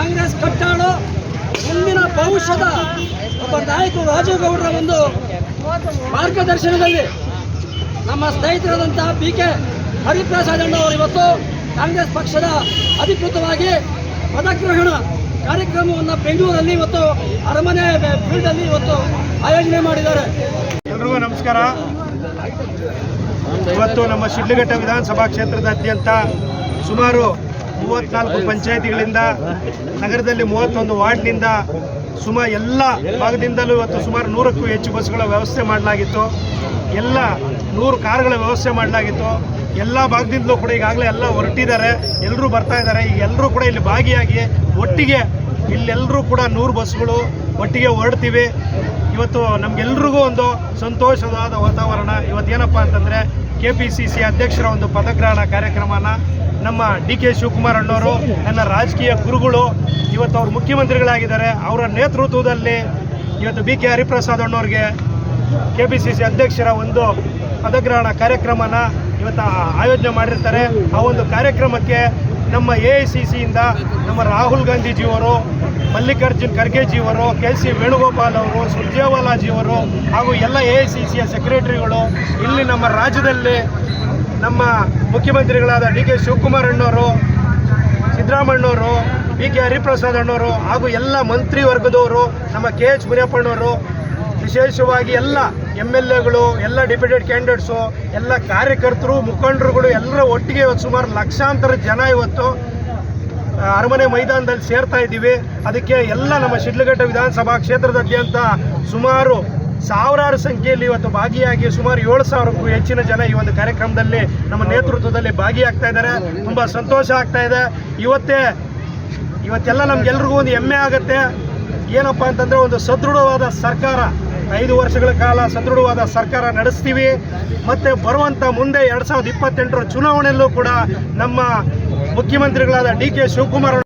ಕಾಂಗ್ರೆಸ್ ಕಟ್ಟಾಳು ಮುಂದಿನ ಭವಿಷ್ಯದ ಒಬ್ಬ ನಾಯಕರು ರಾಜೀವ್ ಗೌಡರ ಒಂದು ಮಾರ್ಗದರ್ಶನದಲ್ಲಿ ನಮ್ಮ ಸ್ನೇಹಿತರಾದಂತಹ BK ಹರಿಪ್ರಸಾದ್ ಅಣ್ಣವರು ಇವತ್ತು ಕಾಂಗ್ರೆಸ್ ಪಕ್ಷದ ಅಧಿಕೃತವಾಗಿ ಪದಗ್ರಹಣ ಕಾರ್ಯಕ್ರಮವನ್ನು ಬೆಂಗಳೂರಲ್ಲಿ ಇವತ್ತು ಅರಮನೆ ಫೀಲ್ಡಲ್ಲಿ ಇವತ್ತು ಆಯೋಜನೆ ಮಾಡಿದ್ದಾರೆ. ಎಲ್ರಿಗೂ ನಮಸ್ಕಾರ. ಇವತ್ತು ನಮ್ಮ ಶಿಡ್ಲಘಟ್ಟ ವಿಧಾನಸಭಾ ಕ್ಷೇತ್ರದಾದ್ಯಂತ ಸುಮಾರು 34 ಪಂಚಾಯಿತಿಗಳಿಂದ ನಗರದಲ್ಲಿ 31 ವಾರ್ಡ್ನಿಂದ ಎಲ್ಲ ಭಾಗದಿಂದಲೂ ಇವತ್ತು ಸುಮಾರು 100ಕ್ಕೂ ಹೆಚ್ಚು ಬಸ್ಗಳ ವ್ಯವಸ್ಥೆ ಮಾಡಲಾಗಿತ್ತು. ಎಲ್ಲ 100 ಕಾರ್ಗಳ ವ್ಯವಸ್ಥೆ ಮಾಡಲಾಗಿತ್ತು. ಎಲ್ಲ ಭಾಗದಿಂದಲೂ ಕೂಡ ಈಗಾಗಲೇ ಎಲ್ಲ ಹೊರಟಿದ್ದಾರೆ, ಎಲ್ಲರೂ ಬರ್ತಾ ಇದ್ದಾರೆ. ಈಗ ಎಲ್ಲರೂ ಕೂಡ ಇಲ್ಲಿ ಭಾಗಿಯಾಗಿ ಒಟ್ಟಿಗೆ ಇಲ್ಲೆಲ್ಲರೂ ಕೂಡ 100 ಬಸ್ಗಳು ಒಟ್ಟಿಗೆ ಹೊರಡ್ತೀವಿ. ಇವತ್ತು ನಮಗೆಲ್ರಿಗೂ ಒಂದು ಸಂತೋಷವಾದ ವಾತಾವರಣ. ಇವತ್ತೇನಪ್ಪ ಅಂತಂದರೆ KPCC ಅಧ್ಯಕ್ಷರ ಒಂದು ಪದಗ್ರಹಣ ಕಾರ್ಯಕ್ರಮನ ನಮ್ಮ DK ಶಿವಕುಮಾರ್ ಅಣ್ಣವರು, ನನ್ನ ರಾಜಕೀಯ ಗುರುಗಳು, ಇವತ್ತು ಅವರು ಮುಖ್ಯಮಂತ್ರಿಗಳಾಗಿದ್ದಾರೆ. ಅವರ ನೇತೃತ್ವದಲ್ಲಿ ಇವತ್ತು BK ಹರಿಪ್ರಸಾದ್ ಅಣ್ಣವ್ರಿಗೆ KPCC ಅಧ್ಯಕ್ಷರ ಒಂದು ಪದಗ್ರಹಣ ಕಾರ್ಯಕ್ರಮನ ಇವತ್ತು ಆಯೋಜನೆ ಮಾಡಿರ್ತಾರೆ. ಆ ಒಂದು ಕಾರ್ಯಕ್ರಮಕ್ಕೆ ನಮ್ಮ AICCಯಿಂದ ನಮ್ಮ ರಾಹುಲ್ ಗಾಂಧೀಜಿಯವರು, ಮಲ್ಲಿಕಾರ್ಜುನ್ ಖರ್ಗೆಜಿಯವರು, KC ವೇಣುಗೋಪಾಲ್ ಅವರು, ಸುರ್ಜೇವಾಲಾಜಿಯವರು ಹಾಗೂ ಎಲ್ಲ AICCಯ ಸೆಕ್ರೆಟರಿಗಳು, ಇಲ್ಲಿ ನಮ್ಮ ರಾಜ್ಯದಲ್ಲಿ ನಮ್ಮ ಮುಖ್ಯಮಂತ್ರಿಗಳಾದ DK ಶಿವಕುಮಾರ್ ಅಣ್ಣವರು, ಸಿದ್ದರಾಮಣ್ಣವರು, BK ಹರಿಪ್ರಸಾದ್ ಅಣ್ಣವರು ಹಾಗೂ ಎಲ್ಲ ಮಂತ್ರಿವರ್ಗದವರು, ನಮ್ಮ KH ಮುನಿಯಪ್ಪಣ್ಣವರು, ವಿಶೇಷವಾಗಿ ಎಲ್ಲ MLAಗಳು, ಎಲ್ಲ ಡಿಪ್ಯೂಟೆಡ್ ಕ್ಯಾಂಡಿಡೇಟ್ಸು, ಎಲ್ಲ ಕಾರ್ಯಕರ್ತರು, ಮುಖಂಡರುಗಳು ಎಲ್ಲರೂ ಒಟ್ಟಿಗೆ ಇವತ್ತು ಸುಮಾರು ಲಕ್ಷಾಂತರ ಜನ ಇವತ್ತು ಅರಮನೆ ಮೈದಾನದಲ್ಲಿ ಸೇರ್ತಾ ಇದ್ದೀವಿ. ಅದಕ್ಕೆ ಎಲ್ಲ ನಮ್ಮ ಶಿಡ್ಲಘಟ್ಟ ವಿಧಾನಸಭಾ ಕ್ಷೇತ್ರದಾದ್ಯಂತ ಸುಮಾರು ಸಾವಿರಾರು ಸಂಖ್ಯೆಯಲ್ಲಿ ಇವತ್ತು ಭಾಗಿಯಾಗಿ ಸುಮಾರು 7,000ಕ್ಕೂ ಹೆಚ್ಚಿನ ಜನ ಈ ಒಂದು ಕಾರ್ಯಕ್ರಮದಲ್ಲಿ ನಮ್ಮ ನೇತೃತ್ವದಲ್ಲಿ ಭಾಗಿಯಾಗ್ತಾ ಇದ್ದಾರೆ. ತುಂಬ ಸಂತೋಷ ಆಗ್ತಾ ಇದೆ. ಇವತ್ತೆಲ್ಲ ನಮಗೆಲ್ರಿಗೂ ಒಂದು ಹೆಮ್ಮೆ ಆಗುತ್ತೆ. ಏನಪ್ಪ ಅಂತಂದರೆ ಒಂದು ಸದೃಢವಾದ ಸರ್ಕಾರ, 5 ವರ್ಷಗಳ ಕಾಲ ಸದೃಢವಾದ ಸರ್ಕಾರ ನಡೆಸ್ತೀವಿ. ಮತ್ತು ಬರುವಂಥ ಮುಂದೆ 2028ರ ಚುನಾವಣೆಯಲ್ಲೂ ಕೂಡ ನಮ್ಮ ಮುಖ್ಯಮಂತ್ರಿಗಳಾದ DK ಶಿವಕುಮಾರ್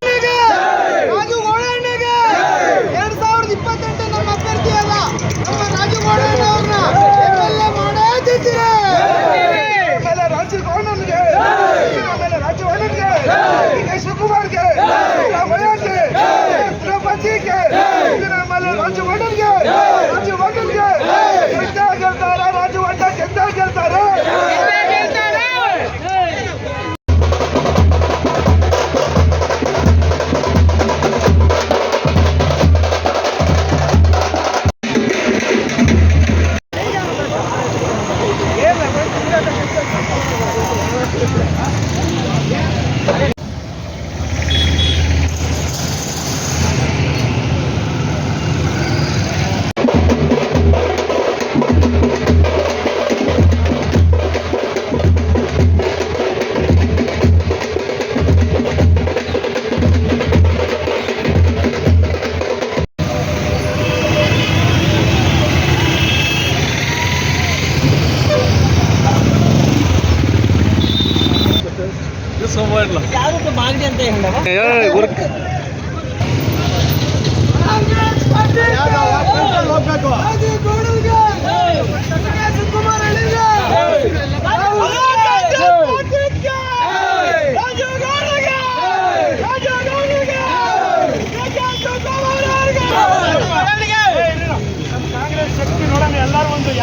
ಯಾವುದು ಮಾಗಡಿ ಅಂತ ಹೇಳವ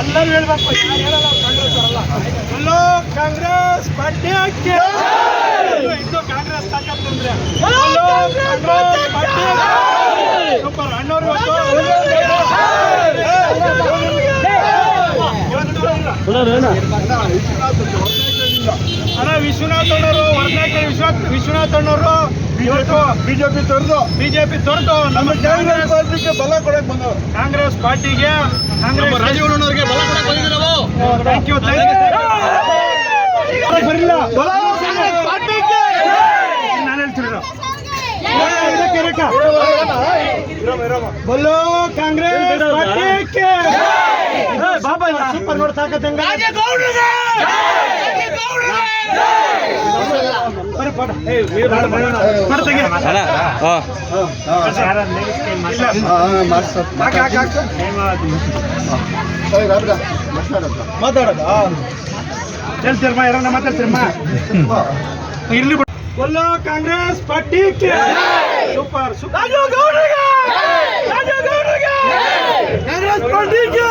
ಎಲ್ಲರೂ ಹೇಳ್ಬೇಕು, ಹೇಳಲ್ಲ ಕಾಂಗ್ರೆಸ್ ಅವರಲ್ಲ. ಎಲ್ಲೋ ಕಾಂಗ್ರೆಸ್ ಪಾರ್ಟಿಗೆ ಇದು ಕಾಂಗ್ರೆಸ್ ತಾಕತ್ತಂದ್ರೆ ಸೂಪರ್ ಅಣ್ಣವ್ರು ವಿಶ್ವನಾಥ್ ಅಣ್ಣವರು, ಹೊರನಾಯ್ಕೆ ವಿಶ್ವನಾಥ್ ಅಣ್ಣವರು ಬಿಜೆಪಿ ತೊರೆದು ನಮ್ಮ ಕಾಂಗ್ರೆಸ್ ಪಾರ್ಟಿಗೆ ಬಲ ಕೊಡಕ್ಕೆ ಬಂದವರು. ಕಾಂಗ್ರೆಸ್ ಪಾರ್ಟಿಗೆ ರಾಜೀವ್ ಅಣ್ಣವ್ರಿಗೆ ಬಲ ಕೊಡಕ್ಕೆ ಬಂದಿದ್ದೀವಿ ನಾವು. Thank you. ಬರಲಿಲ್ಲ ನಾನು ಹೇಳ್ತೀನಿ ಬಲ್ಲೋ ಕಾಂಗ್ರೆಸ್ ಪಾರ್ಟಿಗೆ ಬಾಬಾ ಸೂಪರ್ ನೋಡಿ ತಾಕತ್ತಂಗ ಮಾತಾಡೋದ ಹೇಳ್ತೀರಮ್ಮ, ಯಾರನ್ನ ಮಾತಾಡ್ತೀರಮ್ಮ? ಇರ್ಲಿ ಬಿಡು. बोलो कांग्रेस पार्टी के ಸೂಪರ್ ಸೂಪರ್ ರಾಜು ಗೌಡ್ರಿಗೆ ರಾಜು ಗೌಡ್ರಿಗೆ ಕಾಂಗ್ರೆಸ್ ಪಾರ್ಟಿಗೆ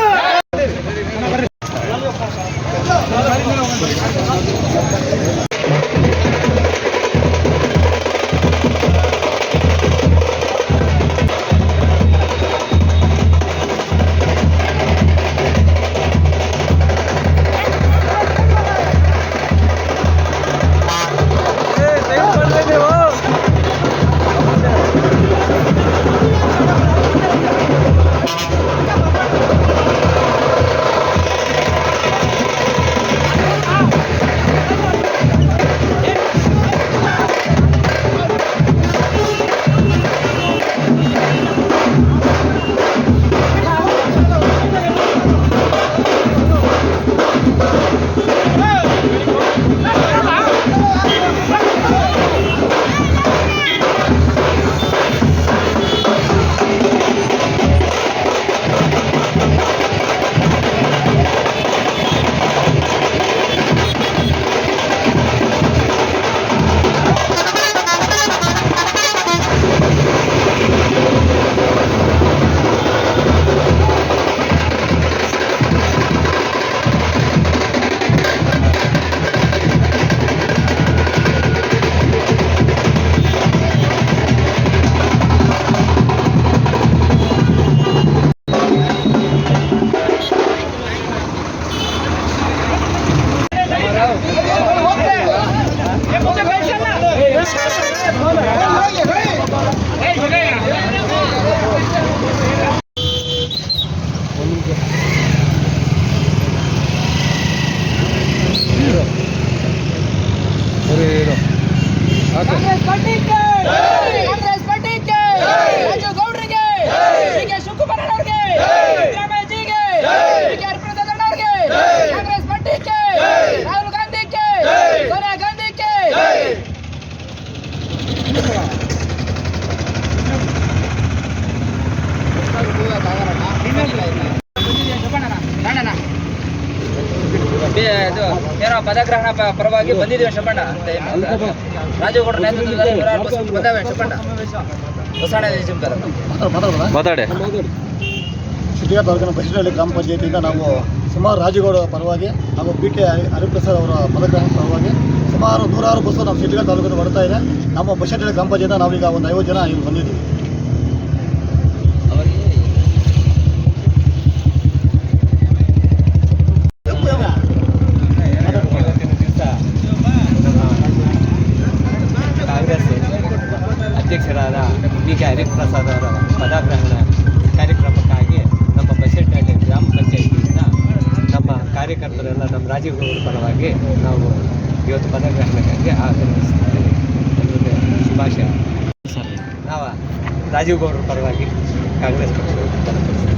ಕಾಂಗ್ರೆಸ್ ಪಾರ್ಟಿಗೆ ಕಾಂಗ್ರೆಸ್ ಪಾರ್ಟಿಗೆ ರಾಜು ಗೌಡ್ರಿಗೆ ಕೆ ಶಿವಕುಮಾರ್ ಅವರಿಗೆ ಸಿದ್ದರಾಮಯ್ಯಜಿಗೆ ಕೆ ಆರ್ ಪ್ರಸಾದ್ ಅವರಿಗೆ ಕಾಂಗ್ರೆಸ್ ಪಾರ್ಟಿಗೆ ರಾಹುಲ್ ಗಾಂಧಿಗೆ ಸೋನಿಯಾ ಗಾಂಧಿಗೆ ಏನೋ ಪದಗ್ರಹಣ ಪರವಾಗಿ ಬಂದಿದ್ದೀವಿ ಶಬಣ್ಣ ಅಂತ ರಾಜೇಗೌಡರ ನೇತೃತ್ವದಲ್ಲಿ ನೂರಾರು ಬಸ್ಸುಗಳು ಬಂದಾವೆ ಶಬಣ್ಣ ಹೊಸಣ ಮಾತಾಡಿ ಸಿಟಿಯ ತಾಲೂಕಿನ ಬಸವನಹಳ್ಳಿ ಗ್ರಾಮ ಪಂಚಾಯತಿಯಿಂದ ನಾವು ಸುಮಾರು ರಾಜೇಗೌಡ ಪರವಾಗಿ ಹಾಗೂ ಪಿ ಕೆ ಹರಿಪ್ರಸಾದ್ ಅವರ ಪದಗ್ರಹಣ ಪರವಾಗಿ ಸುಮಾರು ನೂರಾರು ಬಸ್ಸು ನಮ್ಮ ಸಿಟಿಯ ತಾಲೂಕಿನ ಬರ್ತಾ ಇದೆ. ನಮ್ಮ ಬಸವನಹಳ್ಳಿ ಗ್ರಾಮ ಪಂಚಾಯತ್ ನಾವೀಗ ಒಂದು 50 ಜನ ಇಲ್ಲಿ ಬಂದಿದ್ದೀವಿ. ಕಾಂಗ್ರೆಸ್ ಅಧ್ಯಕ್ಷರಾದ ಪಿ ಕೆ ಹರಿಪ್ರಸಾದ್ ಅವರ ಪದಗ್ರಹಣ ಕಾರ್ಯಕ್ರಮಕ್ಕಾಗಿ ನಮ್ಮ ಬಸವನಹಳ್ಳಿ ಗ್ರಾಮ ಪಂಚಾಯಿತಿಯಿಂದ ನಮ್ಮ ಕಾರ್ಯಕರ್ತರೆಲ್ಲ ನಮ್ಮ ರಾಜೀವ್ ಗೌಡ್ರ ಪರವಾಗಿ ನಾವು ಇವತ್ತು ಪದಗ್ರಹಣಕ್ಕಾಗಿ ಆಗಮಿಸ್ತಿದ್ದೇವೆ. ಎಲ್ಲರಿಗೆ ಶುಭಾಶಯ. ನಾವು ರಾಜೀವ್ ಗೌಡ್ರ ಪರವಾಗಿ ಕಾಂಗ್ರೆಸ್ ಪಕ್ಷವನ್ನು ಬಲಪಡಿಸ್ತೀವಿ.